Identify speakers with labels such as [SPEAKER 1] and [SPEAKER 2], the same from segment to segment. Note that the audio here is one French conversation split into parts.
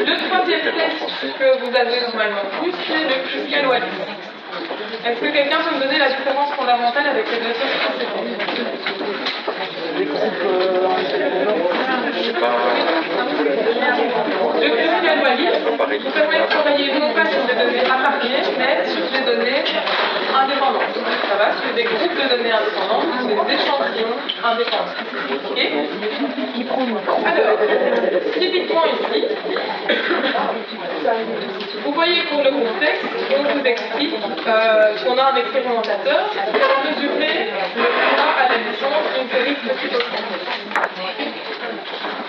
[SPEAKER 1] Le troisième test que vous avez normalement vu, c'est le Kruskal-Wallis. Est-ce que quelqu'un peut me donner la différence fondamentale avec les deux tests précédents?
[SPEAKER 2] Les groupes
[SPEAKER 1] Le Kruskal-Wallis vous permet de travailler non pas sur des données appariées, mais sur des données indépendantes. Ça va? Sur des groupes de données indépendantes, sur des échantillons indépendants. Ok? Alors, typiquement ici, vous voyez pour le contexte, on vous explique qu'on a un expérimentateur qui va mesurer le poids à la naissance d'une série de petits cochons.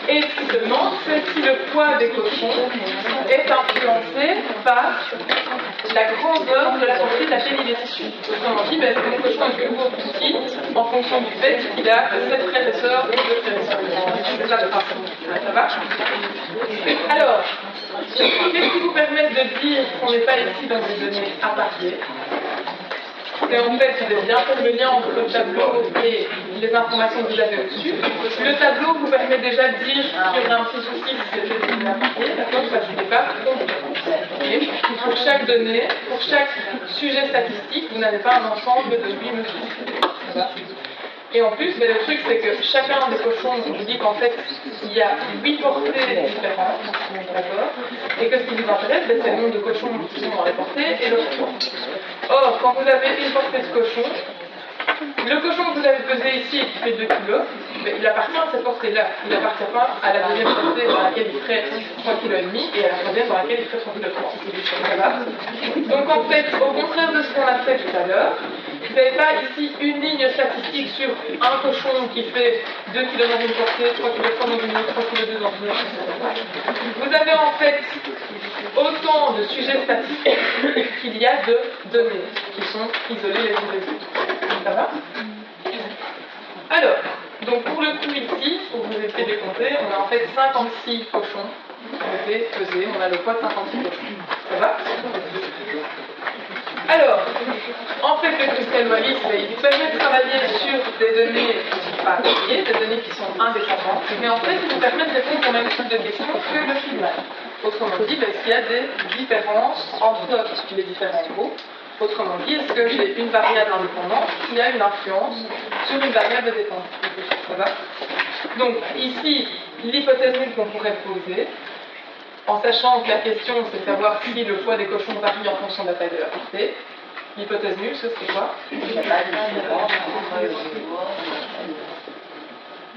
[SPEAKER 1] Et ce qui se demande, c'est si le poids des cochons est influencé par la grandeur de la portée de la chaîne des tissus. Autrement dit, est-ce que mon cochon est plus gros ou plus petit en fonction du fait qu'il a 7 frères et sœurs ou 2 frères et sœurs. C'est ça le principe. Ça va? Alors, qu'est-ce qui vous permet de dire qu'on n'est pas ici dans des données appariées? Et en fait, vous devez bien faire le lien entre le tableau et les informations que vous avez au-dessus. Le tableau vous permet déjà de dire qu'il y aura un petit souci si c'était des données appariées, d'accord, parce qu'il n'est pas complet. Pour chaque donnée, pour chaque sujet statistique, vous n'avez pas un ensemble de 8 mesures. Et en plus, le truc, c'est que chacun des cochons vous dit qu'en fait, il y a 8 portées différentes, d'accord? Et que ce qui vous intéresse, c'est le nombre de cochons qui sont dans les portées et leur poids. Or, quand vous avez une portée de cochon, le cochon que vous avez pesé ici et qui fait 2 kg, il appartient à cette portée-là. Il n'appartient pas à la deuxième portée dans laquelle il ferait 3,5 kg et à la troisième dans laquelle il ferait 3,3 kg. Donc en fait, au contraire de ce qu'on a fait tout à l'heure, vous n'avez pas ici une ligne statistique sur un cochon qui fait 2 kg dans une portée, 3 kg dans une autre, 3 kg dans une autre. Vous avez en fait autant de sujets statistiques qu'il y a de données qui sont isolées les unes des autres. Ça va? Alors, donc pour le coup ici, pour vous essayer de compter, on a en fait 56 cochons qui ont été pesés, on a le poids de 56 cochons. Ça va? Alors, en fait, le Kruskal-Wallis, il vous permet de travailler sur des données qui ne sont pas appuyées, des données qui sont indépendantes, mais en fait, il vous permet de répondre au même type de questions que le FIMAL. Autrement dit, est-ce qu'il y a des différences entre les différents groupes? Autrement dit, est-ce que j'ai une variable indépendante qui a une influence sur une variable dépendante? Ça va? Donc, ici, l'hypothèse nulle qu'on pourrait poser, en sachant que la question, c'est de savoir si le poids des cochons varie en fonction de la taille de la portée. L'hypothèse nulle, ce serait quoi?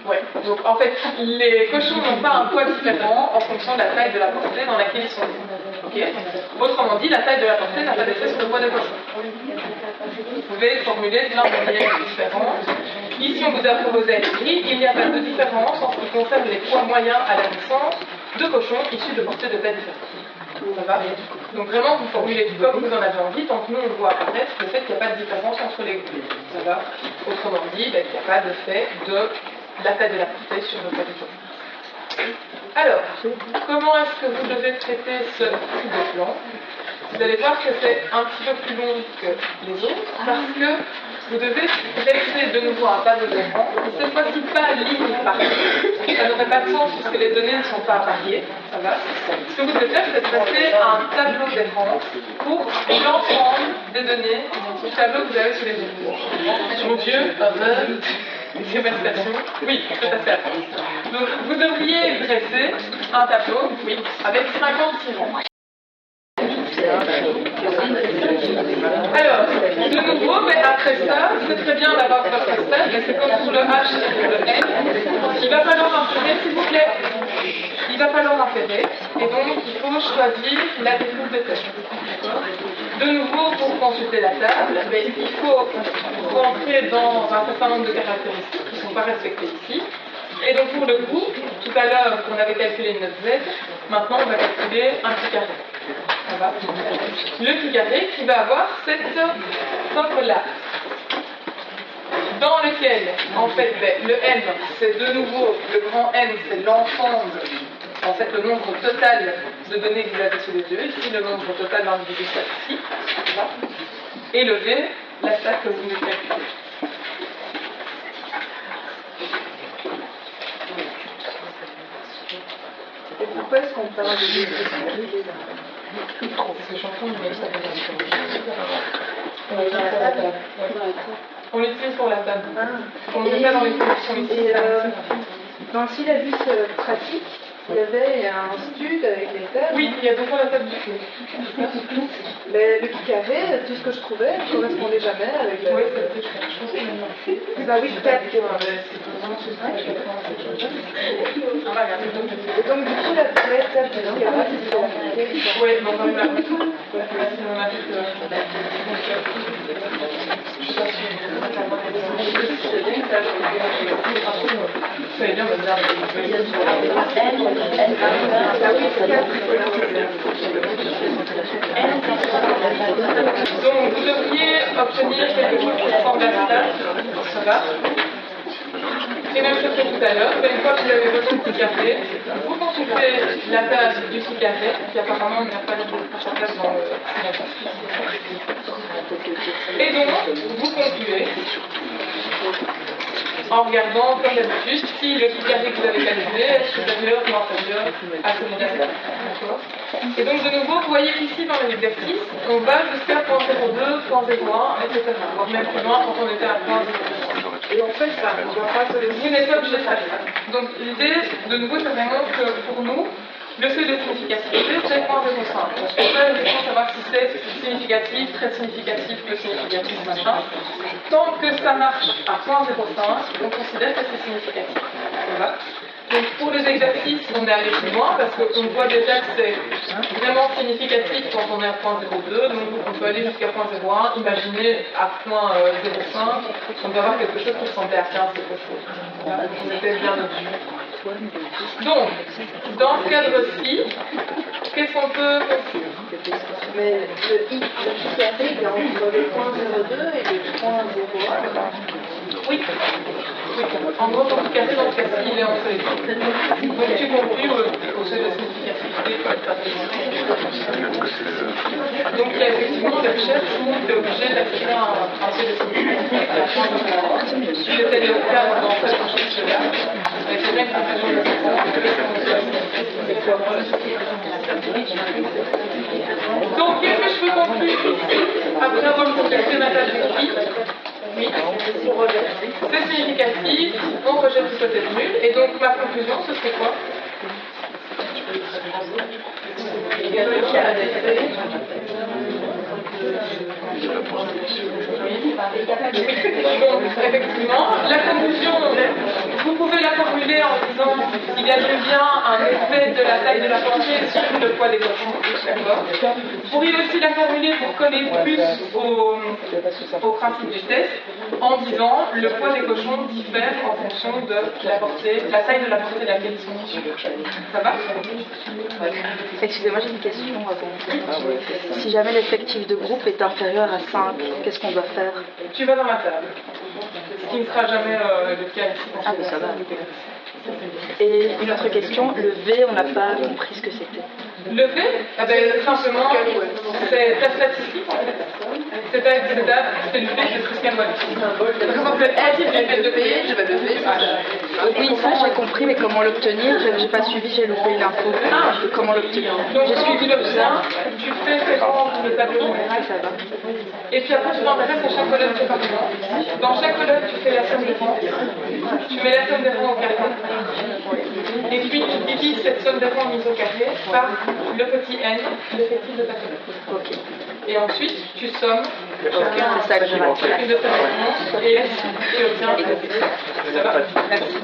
[SPEAKER 1] Ouais. Donc en fait, les cochons n'ont pas un poids différent en fonction de la taille de la portée dans laquelle ils sont. Okay. Autrement dit, la taille de la portée n'a pas d'effet sur le poids des cochons. Vous pouvez formuler plein de manières différentes. Ici, on vous a proposé à l'écrit, il n'y a pas de différence en ce qui concerne les poids moyens à la naissance de cochons issus de portées de taille différente. Ça va? Donc vraiment, vous formulez comme vous en avez envie, tant que nous, on voit apparaître le fait qu'il n'y a pas de différence entre les groupes. Ça va? Autrement dit, qu'il n'y a pas d'effet de la taille de la portée sur le poids du cochon. Alors, comment est-ce que vous devez traiter ce type de plan? Vous allez voir que c'est un petit peu plus long que les autres, parce que vous devez dresser de nouveau un tableau d'écran, et cette fois-ci pas ligne par ligne. Ça n'aurait pas de sens puisque les données ne sont pas variées. Ça va? Ce que vous devez faire, c'est dresser un tableau d'écran pour l'ensemble des données du tableau que vous avez sous les yeux. Mon Dieu, oui, tout à fait. Donc, vous devriez dresser un tableau, oui, avec 56 rangs. Alors, de nouveau, mais après ça, c'est très bien d'avoir votre stade, mais c'est comme pour le H et pour le N. Il va falloir inférer, s'il vous plaît. Il va falloir inférer, et donc il faut choisir la découpe de tâches. De nouveau, pour consulter la table, mais il faut rentrer dans un certain nombre de caractéristiques qui ne sont pas respectées ici. Et donc pour le coup, tout à l'heure, on avait calculé une note Z, maintenant on va calculer un petit carré. Ça va? Le petit carré qui va avoir cette forme-là, dans lequel, en fait, le n, c'est de nouveau, le grand N, c'est l'ensemble, en fait, le nombre total de données que vous avez sous les yeux, ici, le nombre total d'individus statistiques, et le V, la stat que vous venez de calculer.
[SPEAKER 2] pourquoi est-ce qu'on parle de dégressivité là?
[SPEAKER 1] On l'utilise pour la table. On ne
[SPEAKER 2] Et-
[SPEAKER 1] met pas dans les conditions ici.
[SPEAKER 2] Et dans le syllabus pratique, il y avait un stud avec les tables.
[SPEAKER 1] Oui, il y a deux fois la table du feu.
[SPEAKER 2] Mais le carré, tout ce que je trouvais, ne correspondait jamais avec le...
[SPEAKER 1] Oui, c'est peut-être je pense que maintenant.
[SPEAKER 2] Bah oui, peut-être que... Et donc du coup, la vraie table du carré, c'était la qualité.
[SPEAKER 1] Oui, bon, on va on a fait ça veut dire, on va dire,
[SPEAKER 2] Ah oui, c'est quatre.
[SPEAKER 1] donc, vous devriez obtenir quelque chose qui ressemble à ça. Ça va. Et même chose que tout à l'heure, une fois que vous avez votre petit carré, vous consultez la table du petit carré, qui apparemment n'a pas de place dans le et donc, vous concluez en regardant, comme d'habitude, si le petit carré que vous avez calculé est supérieur ou inférieur à celui-là. D'accord. Et donc, de nouveau, vous voyez qu'ici, dans les exercices, on va jusqu'à 0.02, 0.01, etc. Voire même plus loin quand on était à 0.01.
[SPEAKER 2] Et on fait ça, on doit pas se
[SPEAKER 1] Vous n'êtes pas obligé de faire ça. Donc, l'idée, de nouveau, c'est vraiment que pour nous, le seuil de significativité, c'est 0.05. On se pose pas la question de savoir si c'est significatif, très significatif, peu significatif, machin. Tant que ça marche à 0.05, on considère que c'est significatif. Ça va. Donc pour les exercices, on est allé plus loin parce qu'on voit déjà que c'est vraiment significatif quand on est à 0.02, donc on peut aller jusqu'à 0.01. Imaginez à 0.05, on peut avoir quelque chose qui ressemblait à 15 quelque chose. Voilà, on était bien au-dessus. Donc, dans ce cadre-ci, qu'est-ce qu'on peut...
[SPEAKER 2] Mais le i carré, il est entre le 0.02 et le 0.01.
[SPEAKER 1] Oui. Oui. En gros, ton carré, dans ce cas-ci, il est entre les deux. Donc, tu conclus au seuil de significativité. Donc, il y a effectivement des recherches où tu es obligé d'acquérir un seuil de significativité à la fin de la C'était le cas dans cette recherche-là. Mais c'est bien une conclusion de donc, qu'est-ce que je peux conclure ici, après avoir contacté ma table de qui? Oui, c'est significatif, on rejette du côté de nul, et donc ma conclusion, ce serait quoi? Donc, effectivement, la conclusion, vous pouvez la formuler en disant il y a bien un effet de la taille de la pensée sur le poids des cochons. D'accord. Vous pourriez aussi la formuler pour coller plus au principe du test en disant le poids des cochons diffère en fonction de la taille de la portée de laquelle ils sont issus. Ça va?
[SPEAKER 3] Excusez-moi, j'ai une question avant. Si jamais l'effectif de groupe est inférieur à 5, qu'est-ce qu'on doit faire?
[SPEAKER 1] Tu vas dans la table. Ce qui ne sera jamais le cas ici.
[SPEAKER 3] Ah, mais ça va. Et une autre question, le V, on n'a pas compris ce que c'était.
[SPEAKER 1] Le V, simplement, c'est ta statistique en fait. C'est le V de Tristan-Wallis. Par exemple, le S, il fait de V, je vais de V.
[SPEAKER 3] Oui, ça j'ai compris, mais comment l'obtenir? J'ai pas suivi, j'ai loupé une info. Comment l'obtenir?
[SPEAKER 1] Donc,
[SPEAKER 3] J'ai
[SPEAKER 1] quand
[SPEAKER 3] suivi
[SPEAKER 1] tu
[SPEAKER 3] tout
[SPEAKER 1] l'obtiens,
[SPEAKER 3] ça.
[SPEAKER 1] tu fais référence le tableau général.
[SPEAKER 3] Ça va.
[SPEAKER 1] Et puis après, tu t'intéresses à chaque colonne séparément. Dans chaque colonne, tu fais la somme des rangs. Tu mets la somme des rangs au carré. Et puis, tu divises cette somme des rangs mise au carré par le petit n, l'effectif de ta colonne.
[SPEAKER 3] Ok.
[SPEAKER 1] Et ensuite, tu sommes chacun
[SPEAKER 3] C'est ça que je
[SPEAKER 1] chacune de tes réponses et tu obtiens le résultat. Ça va? Merci.